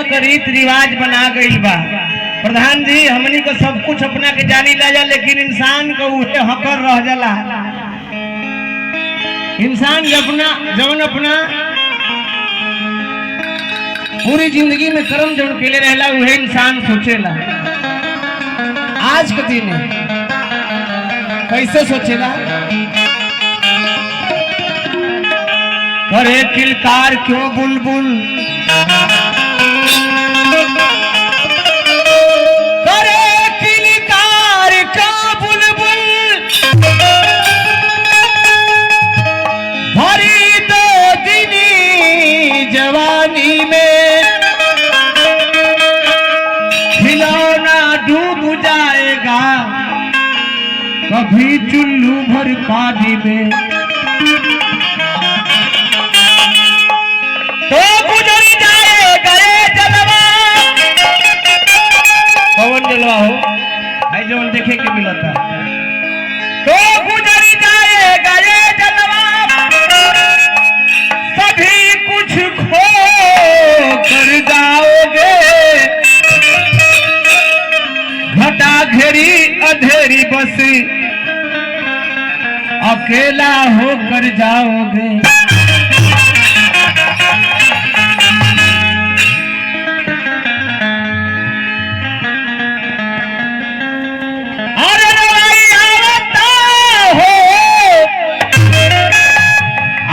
का रीत रिवाज बना गई बा। प्रधान जी हमनी को सब कुछ अपना के जानी ला जा, लेकिन इंसान को उहे हकर रह जाला। इंसान जवन अपना पूरी जिंदगी में कर्म जवन केले रहला उहे इंसान सोचेला। आज के दिन कैसे सोचेला? करे किलकार क्यों बुलबुल, करे किलकार क्यों बुलबुल, भरी दो दिनी जवानी में खिलौना डूब जाएगा कभी चुल्लू भर पानी में। तो गुजर जाएगा ये जलवा, पवन जलवा हो भाई जो देखे के मिला था। तो गुजर जाएगा ये जलवा, सभी कुछ खो कर जाओगे, घटा घेरी अंधेरी बस अकेला होकर जाओगे।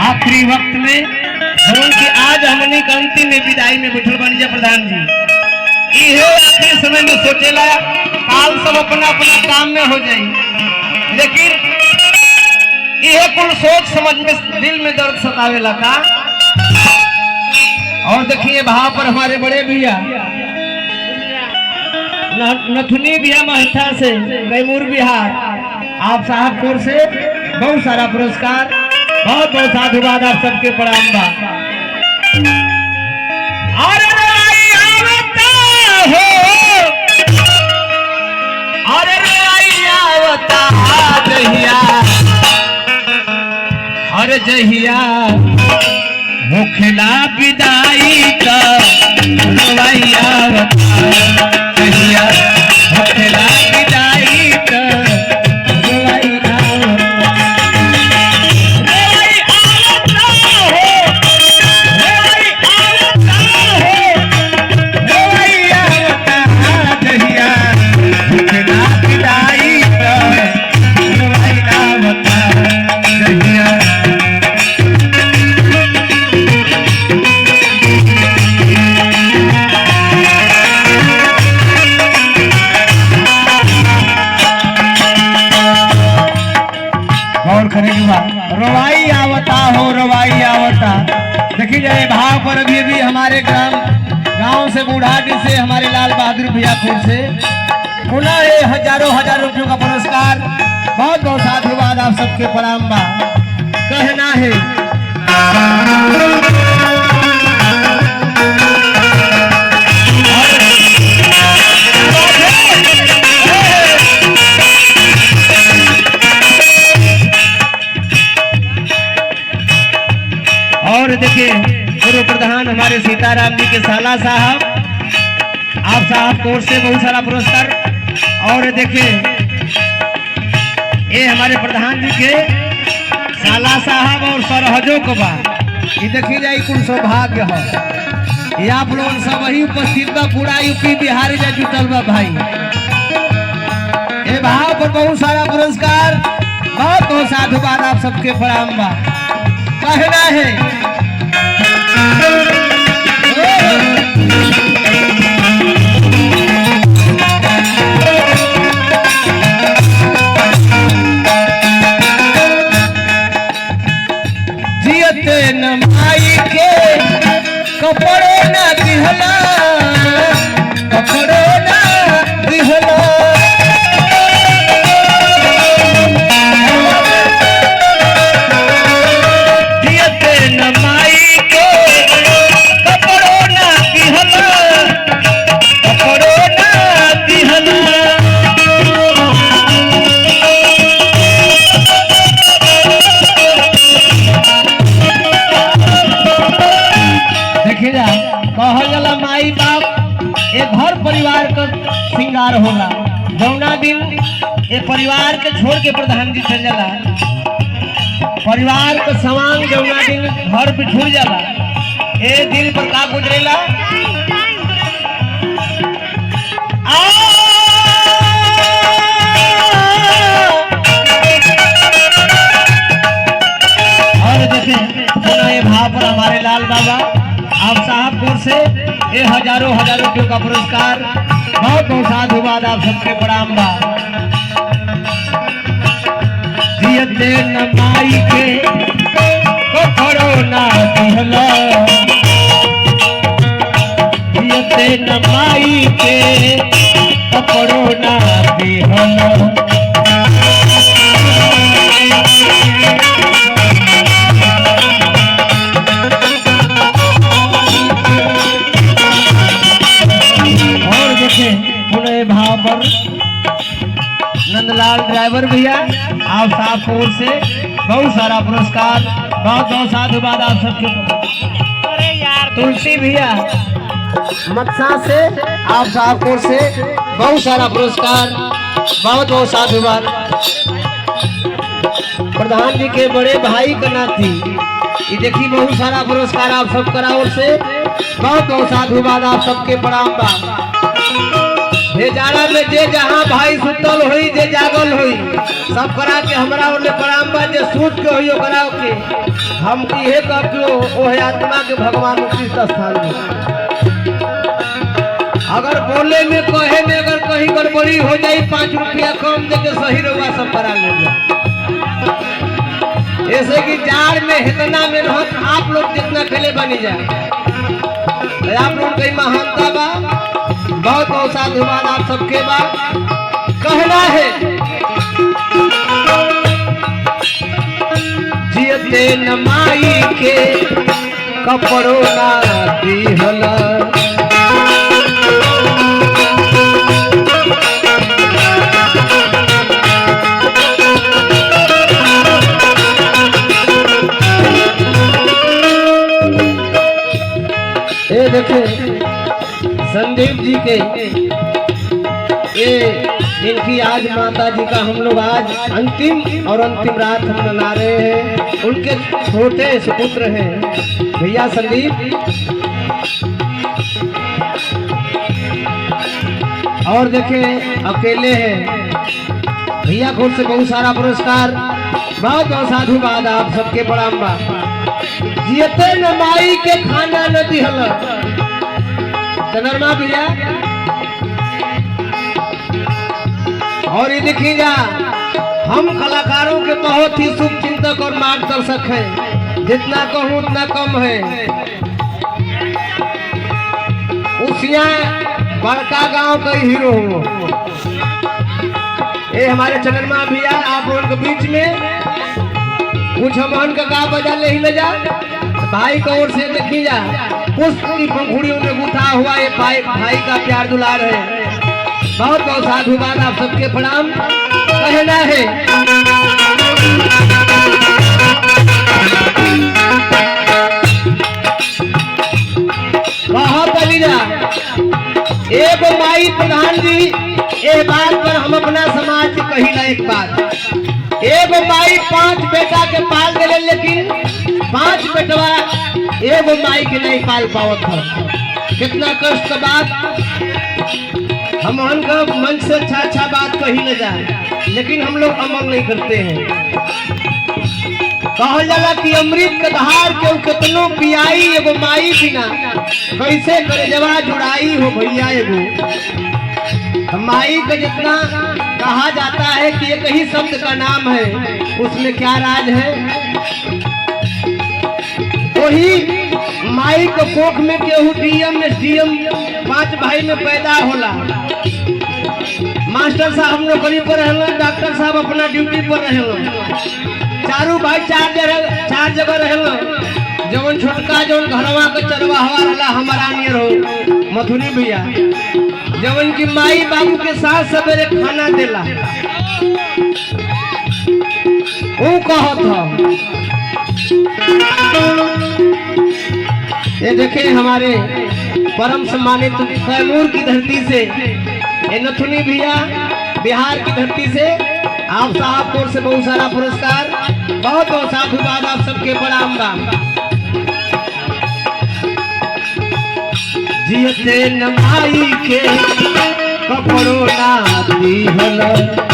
आखिरी वक्त में कि आज हमने अंतिम में विदाई में बैठल बन जा प्रधान जी। ये आखिरी समय में सोचेला काल सब अपना अपना काम में हो जाए, लेकिन यह कुल सोच समझ में दिल में दर्द सतावेला का। और देखिए भाव पर हमारे बड़े भैया नथुनी भैया महथा से कैमूर बिहार आप साहब कोर से बहुत सारा पुरस्कार, बहुत बहुत साधुवाद आप सबके प्रणाम बा। और आवता हो, और आवता जहिया, और जहिया मुखला विदाई का रवाई आवता, जहिया मुखला विदाई का रवाई आवता। रवाई आवता हो, रवाई आवता। देखिए जाए भाव पर अभी हमारे गांव से बूढ़ाडी से हमारे लाल बहादुर भैया खुद से पुनः हजारों रुपयों का पुरस्कार, बहुत बहुत साधुवाद आप सबके प्रणाम बा। कहना है और देखिए पूर्व प्रधान हमारे सीताराम जी के साला साहब, आप साहब कोर्स से बहुत सारा पुरस्कार। और देखिए ये हमारे प्रधान जी के साला साहब और सरहजों को बा, ये देखिए जाए कुल सौभाग्य है। ये आप लोग सब वही उपस्थित बा, पूरा यूपी बिहार में जुटल बा भाई। ये भाव पर बहुत सारा पुरस्कार, बहुत बहुत साधुवाद आप सबके प्रणाम बा। कहना है जियते नमाई के कपड़े न दिहला, कपड़े न दिहला, जियते नमाई के कपड़े न दिहला, ये परिवार के छोड़ के प्रधान जी चल जाला, परिवार के समान जौना दिन घर बिछुड़ जाला, ए दिल पर का गुजरेला। और देखे ये भाव पर हमारे लाल बाबा आप साहबपुर से ये हजारों रुपयों का पुरस्कार, बहुत बहुत साधुवाद आप सबके प्रणाम बा। जियते नमाई के कोरोना दिहला, जियते नमाई के कोरोना दिहला। भाव पर नंदलाल ड्राइवर भैया आप साहबपुर से बहुत सारा पुरस्कार, बहुत बहुत साधुवाद आप सबके। तुलसी भैया मत्सा से आप साहबपुर से बहुत सारा पुरस्कार, बहुत बहुत साधुवाद। प्रधान जी के बड़े भाई का नाती ये देखी बहुत सारा पुरस्कार आप सब कराओ से, बहुत बहुत साधुवाद आप सबके प्रणाम बा। जाड़ा में जे जहाँ भाई सुतल हुई, जे जागल हुई, सब करा के हमरा ओने प्रणाम बा। जे सूत के हुई ओकरा के हम इहे कह के ओहे आत्मा के भगवान उचित स्थान में। अगर बोले में कहे में अगर कहीं गड़बड़ी हो जाई 5 रुपया कम दे के सही रहुआ सब करा लेंगे। ऐसे कि जाड़ में इतना मेहनत आप लोग जितना खेले बनी जाए, आप लोग कहीं महानता बा, बहुत बहुत साधुवाद आप सबके बाद। कहना है जियते नमाई के कपड़ों ना दिहला, ये देखे संदीप जी के ये इनकी आज माता जी का हम लोग आज अंतिम रात हम मना रहे हैं। उनके छोटे सुपुत्र हैं भैया संदीप, और देखें अकेले हैं भैया को से बहुत सारा पुरस्कार, बहुत बहुत साधुवाद आप सबके प्रणाम बा। जियते नमाई के खाना न दिहला चंद्रमा भैया। और ये देखिए जा हम कलाकारों के बहुत ही शुभ चिंतक और मार्गदर्शक हैं, जितना कहूँ उतना कम है। उसिया बड़का गांव का हीरो हूँ, ये हमारे चंद्रमा भैया आप लोगों के बीच में कुछ हम का गा बजा ले ही ले जा। भाई की ओर से देखी जा पुष्प की पंखुड़ियों में गुथा हुआ ये भाई का प्यार दुलार है। बहुत बहुत साधुवाद आप सबके प्रणाम। कहना है बहुत अलीजा एक माई प्रधान जी, ये बात पर हम अपना समाज से कहिला एक बात। एक माई 5 बेटा के पाल दे, लेकिन 5 बेटवा एगो माई के नहीं पाल पावत है। कितना कष्ट का बात। हम उनका मन से अच्छा बात कही न जाए, लेकिन हम लोग अमल नहीं करते हैं। कहल जाला कि अमृत के धार के कितनों पियाई, एगो माई बिना कैसे करे जवा जुड़ाई हो भैया। एगो माई का जितना कहा जाता है कि एक ही शब्द का नाम है, उसमें क्या राज है। वही माई को कोख में केहू डीएम एसडीएम 5 भाई में पैदा होला। मास्टर साहब नौकरी पर रहना, डॉक्टर साहब अपना ड्यूटी पर रहना, चारों भाई 4 जगह रहना। जवन छोटका जवन घरवा के चरवाहा रहला हमारा नियर हो मथुनी भैया, जवन की माई बाबू के साथ सवेरे खाना देला, वो कहत हो। ये देखे हमारे परम सम्मानित कैमूर की धरती से ये नथुनी भैया बिहार की धरती से आप साहब को से बहुत सारा पुरस्कार, बहुत बहुत साधुवाद आप सबके प्रणाम बा। जियते नमाई के कपड़ो ना दिहल,